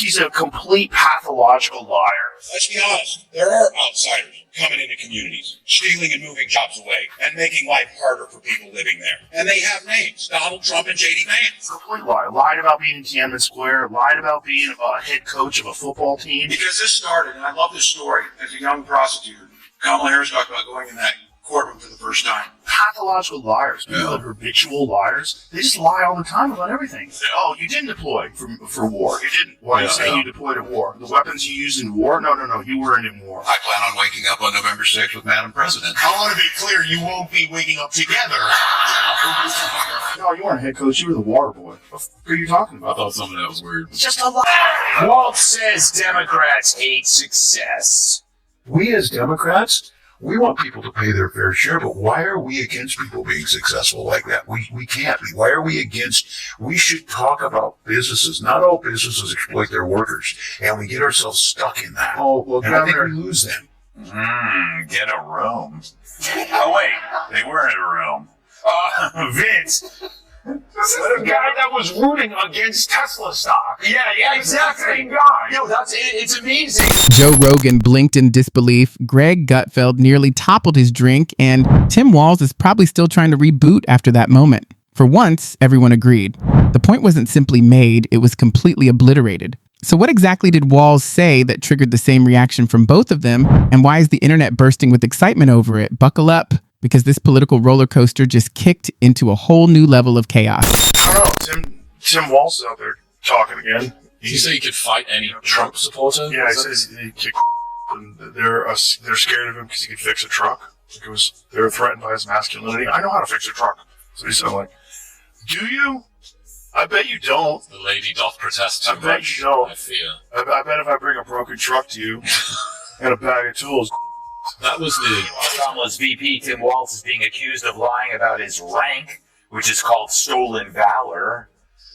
he's a complete pathological liar. Let's be honest. There are outsiders coming into communities, stealing and moving jobs away, and making life harder for people living there. And they have names: Donald Trump and J.D. Vance. Complete liar. Lied about being in Tiananmen Square. Lied about being a head coach of a football team. Because this started, and I love this story, as a young prosecutor. Kamala Harris talked about going in that courtroom for the first time. Pathological liars. People that are habitual liars. They just lie all the time about everything. Yeah. Oh, you didn't deploy for war. You didn't. Why are you saying you deployed at war? The weapons you used in war? No. You weren't in war. I plan on waking up on November 6th with Madam President. I want to be clear, you won't be waking up together. No, you weren't head coach. You were the water boy. What are you talking about? I thought some of that was weird. It's just a lie. Walz says Democrats hate success. We as Democrats, we want people to pay their fair share, but why are we against people being successful like that? We can't be. Why are we against? We should talk about businesses. Not all businesses exploit their workers, and we get ourselves stuck in that. Oh, well, and I think we lose them. Get a room. Oh, wait, they were in a room. Vince. This is the guy that was rooting against Tesla stock. Yeah, exactly. Same guy. Yo, it's amazing. Joe Rogan blinked in disbelief, Greg Gutfeld nearly toppled his drink, and Tim Walz is probably still trying to reboot after that moment. For once, everyone agreed. The point wasn't simply made, it was completely obliterated. So what exactly did Walz say that triggered the same reaction from both of them, and why is the internet bursting with excitement over it? Buckle up, because this political roller coaster just kicked into a whole new level of chaos. I don't know. Tim Walz is out there talking again. Did you say you could fight any Trump supporter? Yeah, he says he kicked and they're scared of him because he could fix a truck. Because they were threatened by his masculinity. I know how to fix a truck. So he said, like, do you? I bet you don't. The lady doth protest too I bet much, you don't. I fear. I bet if I bring a broken truck to you and a bag of tools. That was the... Kamala's VP, Tim Walz, is being accused of lying about his rank, which is called stolen valor.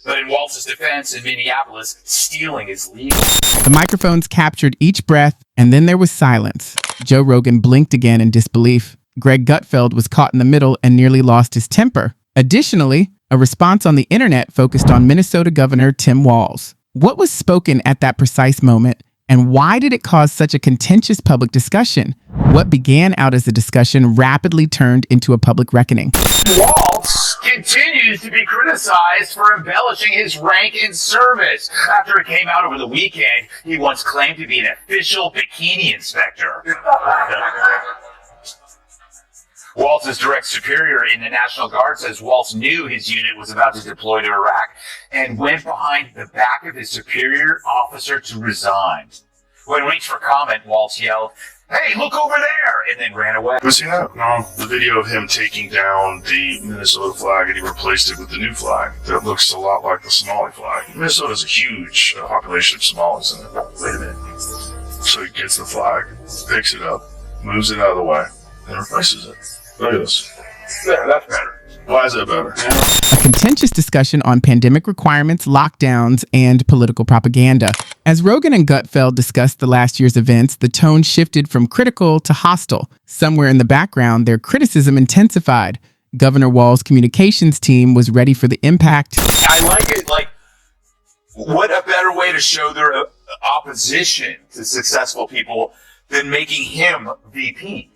But in Walz's defense in Minneapolis, stealing is legal. The microphones captured each breath, and then there was silence. Joe Rogan blinked again in disbelief. Greg Gutfeld was caught in the middle and nearly lost his temper. Additionally, a response on the internet focused on Minnesota Governor Tim Walz. What was spoken at that precise moment, and why did it cause such a contentious public discussion? What began out as a discussion rapidly turned into a public reckoning. Walz continues to be criticized for embellishing his rank in service. After it came out over the weekend, he once claimed to be an official bikini inspector. Walz's direct superior in the National Guard says Walz knew his unit was about to deploy to Iraq and went behind the back of his superior officer to resign. When reached for comment, Walz yelled, "Hey, look over there!" and then ran away. You see that? No. The video of him taking down the Minnesota flag and he replaced it with the new flag that looks a lot like the Somali flag. Minnesota's a huge population of Somalis in it. Wait a minute. So he gets the flag, picks it up, moves it out of the way, and replaces it. Look at this. There, that's better. Why is that better? A contentious discussion on pandemic requirements, lockdowns, and political propaganda. As Rogan and Gutfeld discussed the last year's events, the tone shifted from critical to hostile. Somewhere in the background, their criticism intensified. Governor Walz's communications team was ready for the impact. I like it. Like, what a better way to show their opposition to successful people than making him VP?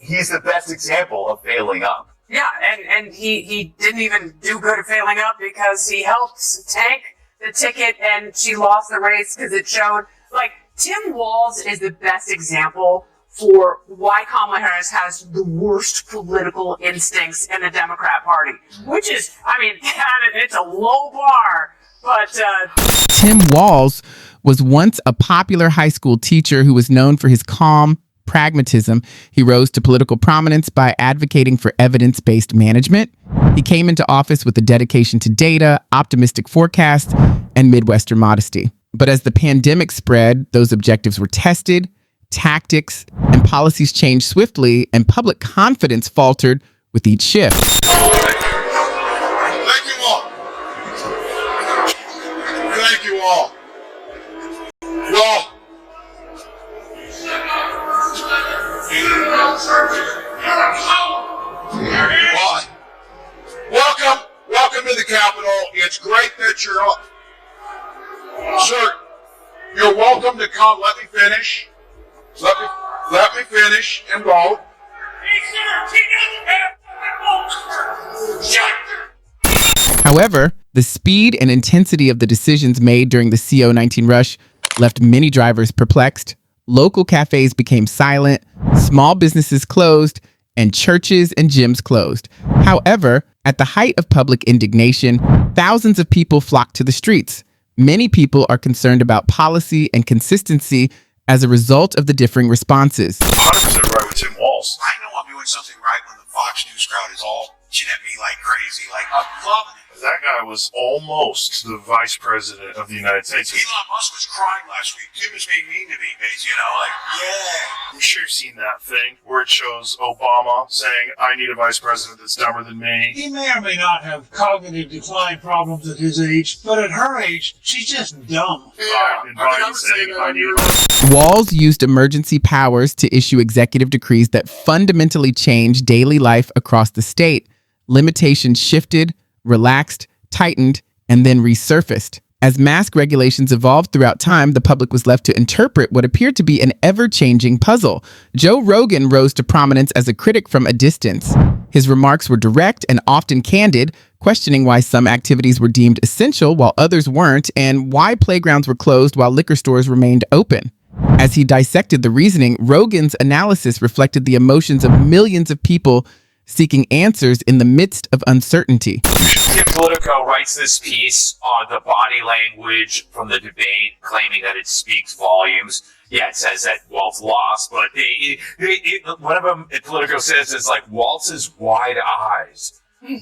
He's the best example of failing up. Yeah, and he didn't even do good at failing up because he helped tank the ticket and she lost the race because it showed, like, Tim Walz is the best example for why Kamala Harris has the worst political instincts in the Democrat Party. Which is, I mean, it's a low bar, but... Tim Walz was once a popular high school teacher who was known for his calm pragmatism. He rose to political prominence by advocating for evidence-based management. He came into office with a dedication to data, optimistic forecasts, and Midwestern modesty. But as the pandemic spread, those objectives were tested, tactics and policies changed swiftly, and public confidence faltered with each shift. Thank you all. Thank you all. Well, welcome to the Capitol. It's great that you're up. Sir, you're welcome to come. Let me finish. Let me finish and vote. However, the speed and intensity of the decisions made during the CO-19 rush left many drivers perplexed. Local cafes became silent, small businesses closed, and churches and gyms closed. However, at the height of public indignation, thousands of people flocked to the streets. Many people are concerned about policy and consistency as a result of the differing responses. 100% right with Tim Walz. I know I'm doing something right when the Fox News crowd is all itching at me like crazy. Like, I'm loving it. That guy was almost the vice president of the United States. Elon Musk was crying last week. Tim is being mean to me, mate. You know, like, yeah. I'm sure you've seen that thing where it shows Obama saying, I need a vice president that's dumber than me. He may or may not have cognitive decline problems at his age, but at her age, she's just dumb. And Biden saying, I need a Walz used emergency powers to issue executive decrees that fundamentally changed daily life across the state. Limitations shifted, relaxed, tightened, and then resurfaced. As mask regulations evolved throughout time, the public was left to interpret what appeared to be an ever-changing puzzle. Joe Rogan rose to prominence as a critic from a distance. His remarks were direct and often candid, questioning why some activities were deemed essential while others weren't, and why playgrounds were closed while liquor stores remained open. As he dissected the reasoning, Rogan's analysis reflected the emotions of millions of people seeking answers in the midst of uncertainty. Tim Politico writes this piece on the body language from the debate, claiming that it speaks volumes. Yeah, it says that Walz lost, but one of them, Politico says, is like Walz's wide eyes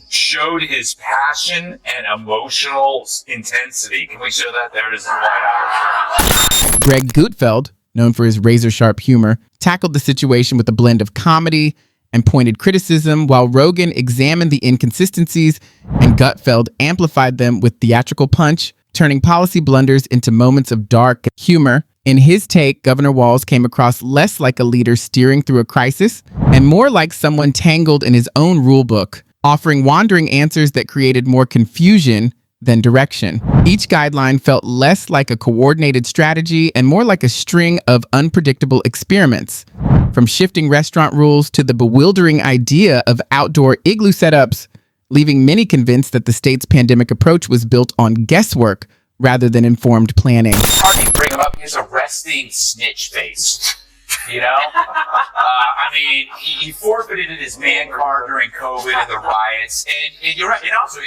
showed his passion and emotional intensity. Can we show that? There it is in wide eyes. Greg Gutfeld, known for his razor-sharp humor, tackled the situation with a blend of comedy and pointed criticism, while Rogan examined the inconsistencies and Gutfeld amplified them with theatrical punch, turning policy blunders into moments of dark humor. In his take, Governor Walz came across less like a leader steering through a crisis and more like someone tangled in his own rulebook, offering wandering answers that created more confusion than direction. Each guideline felt less like a coordinated strategy and more like a string of unpredictable experiments. From shifting restaurant rules to the bewildering idea of outdoor igloo setups, leaving many convinced that the state's pandemic approach was built on guesswork rather than informed planning. Hard to bring him up his arresting snitch face. You know? I mean, he forfeited his man card during COVID and the riots. And you're right. And also,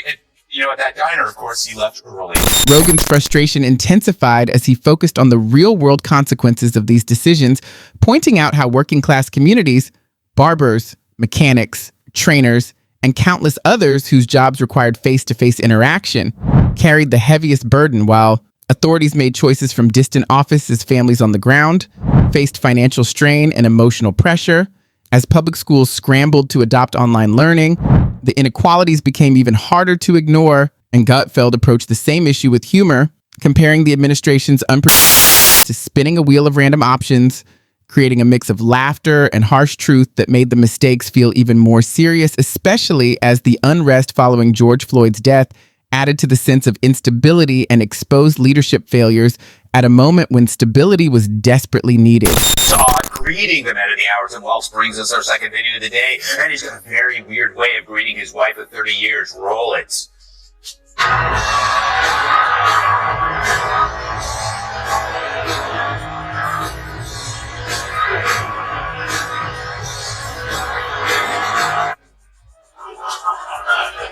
you know, at that diner, of course, he left early. Rogan's frustration intensified as he focused on the real-world consequences of these decisions, pointing out how working-class communities, barbers, mechanics, trainers, and countless others whose jobs required face-to-face interaction carried the heaviest burden, while authorities made choices from distant offices, families on the ground faced financial strain and emotional pressure. As public schools scrambled to adopt online learning, the inequalities became even harder to ignore, and Gutfeld approached the same issue with humor, comparing the administration's unpredictable to spinning a wheel of random options, creating a mix of laughter and harsh truth that made the mistakes feel even more serious, especially as the unrest following George Floyd's death added to the sense of instability and exposed leadership failures at a moment when stability was desperately needed. It's odd greeting the men of the hours, and Walz brings us our second video of the day, and he's got a very weird way of greeting his wife of 30 years. Roll it.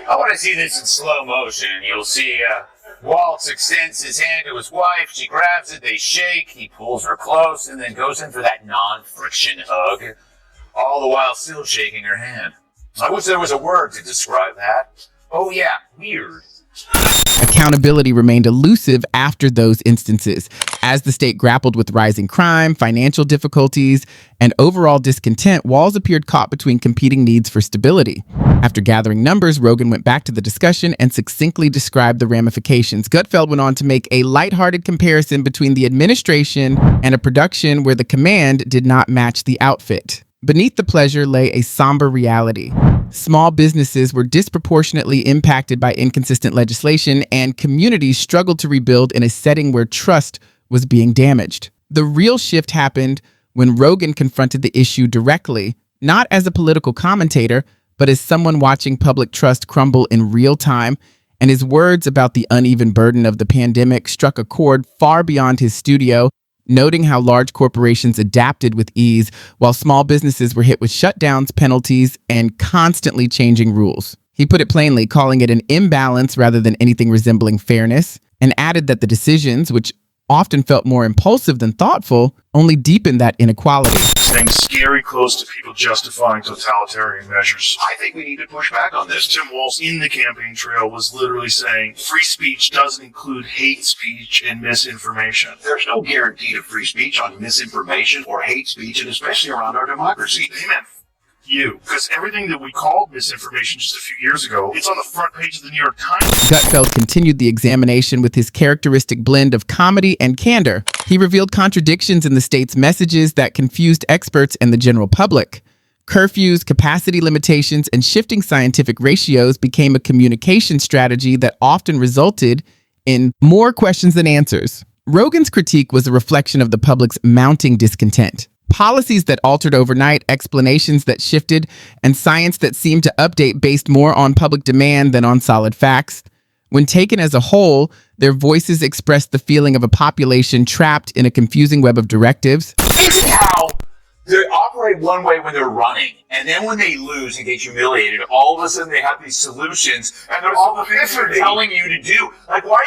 I want to see this in slow motion. You'll see Walz extends his hand to his wife. She grabs it. They shake. He pulls her close and then goes in for that non-friction hug, all the while still shaking her hand. I wish there was a word to describe that. Oh yeah, weird. Accountability remained elusive after those instances. As the state grappled with rising crime, financial difficulties, and overall discontent, Walz appeared caught between competing needs for stability. After gathering numbers, Rogan went back to the discussion and succinctly described the ramifications. Gutfeld went on to make a lighthearted comparison between the administration and a production where the command did not match the outfit. Beneath the pleasure lay a somber reality. Small businesses were disproportionately impacted by inconsistent legislation, and communities struggled to rebuild in a setting where trust was being damaged. The real shift happened when Rogan confronted the issue directly, not as a political commentator, but as someone watching public trust crumble in real time, and his words about the uneven burden of the pandemic struck a chord far beyond his studio, noting how large corporations adapted with ease while small businesses were hit with shutdowns, penalties, and constantly changing rules. He put it plainly, calling it an imbalance rather than anything resembling fairness, and added that the decisions, which often felt more impulsive than thoughtful, only deepened that inequality. Staying scary close to people justifying totalitarian measures. I think we need to push back on this. Tim Walz in the campaign trail was literally saying free speech doesn't include hate speech and misinformation. There's no guarantee of free speech on misinformation or hate speech, and especially around our democracy. Amen. You. Because everything that we called misinformation just a few years ago, it's on the front page of the New York Times. Gutfeld continued the examination with his characteristic blend of comedy and candor. He revealed contradictions in the state's messages that confused experts and the general public. Curfews, capacity limitations, and shifting scientific ratios became a communication strategy that often resulted in more questions than answers. Rogan's critique was a reflection of the public's mounting discontent. Policies that altered overnight, explanations that shifted, and science that seemed to update based more on public demand than on solid facts. When taken as a whole, their voices expressed the feeling of a population trapped in a confusing web of directives. Isn't how they operate one way when they're running, and then when they lose and get humiliated, all of a sudden they have these solutions, and they're all the things they're telling you to do. Like, why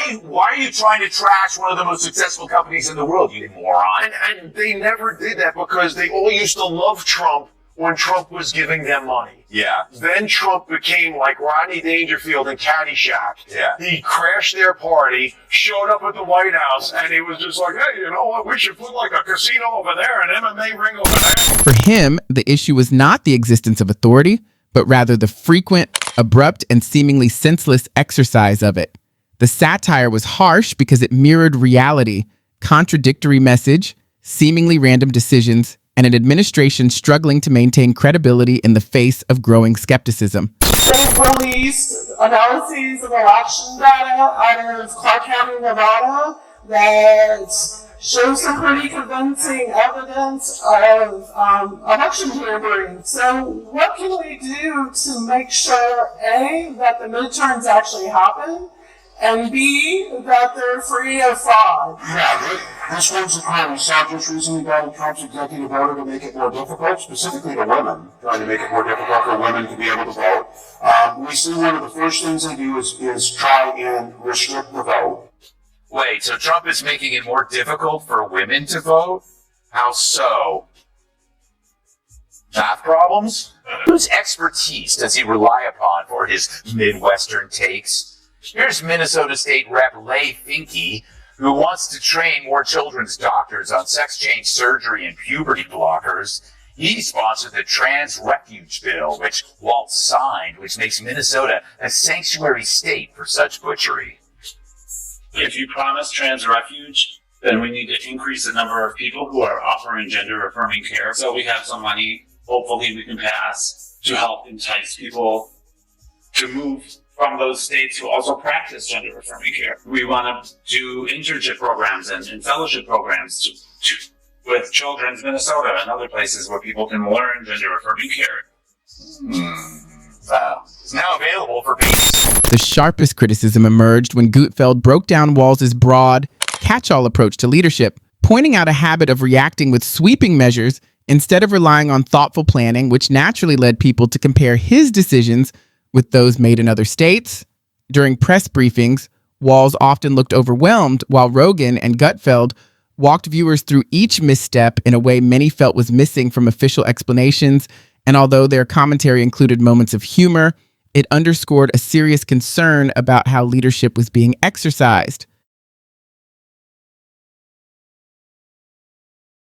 are you trying to trash one of the most successful companies in the world, you moron? And they never did that because they all used to love Trump when Trump was giving them money. Yeah. Then Trump became like Rodney Dangerfield in Caddyshack. Yeah. He crashed their party, showed up at the White House, and he was just like, hey, you know what, we should put like a casino over there, an MMA ring over there. For him, the issue was not the existence of authority, but rather the frequent, abrupt, and seemingly senseless exercise of it. The satire was harsh because it mirrored reality, contradictory message, seemingly random decisions, and an administration struggling to maintain credibility in the face of growing skepticism. They've released analyses of election data out of Clark County, Nevada, that shows some pretty convincing evidence of election tampering. So what can we do to make sure, A, that the midterms actually happen, and B, that they're free of fraud? Yeah, this one's a crime. We saw just recently Donald Trump's executive order to make it more difficult, specifically to women, trying to make it more difficult for women to be able to vote. We see one of the first things they do is try and restrict the vote. Wait, so Trump is making it more difficult for women to vote? How so? Math problems? Whose expertise does he rely upon for his Midwestern takes? Here's Minnesota State Rep. Leigh Finke, who wants to train more children's doctors on sex change surgery and puberty blockers. He sponsored the Trans Refuge Bill, which Walz signed, which makes Minnesota a sanctuary state for such butchery. If you promise trans refuge, then we need to increase the number of people who are offering gender-affirming care. So we have some money, hopefully we can pass, to help entice people to move from those states who also practice gender-affirming care. We want to do internship programs and fellowship programs with Children's Minnesota and other places where people can learn gender-affirming care. It's now available for babies. The sharpest criticism emerged when Gutfeld broke down Walz's broad, catch-all approach to leadership, pointing out a habit of reacting with sweeping measures instead of relying on thoughtful planning, which naturally led people to compare his decisions with those made in other states. During press briefings, Walz often looked overwhelmed, while Rogan and Gutfeld walked viewers through each misstep in a way many felt was missing from official explanations, and although their commentary included moments of humor, it underscored a serious concern about how leadership was being exercised.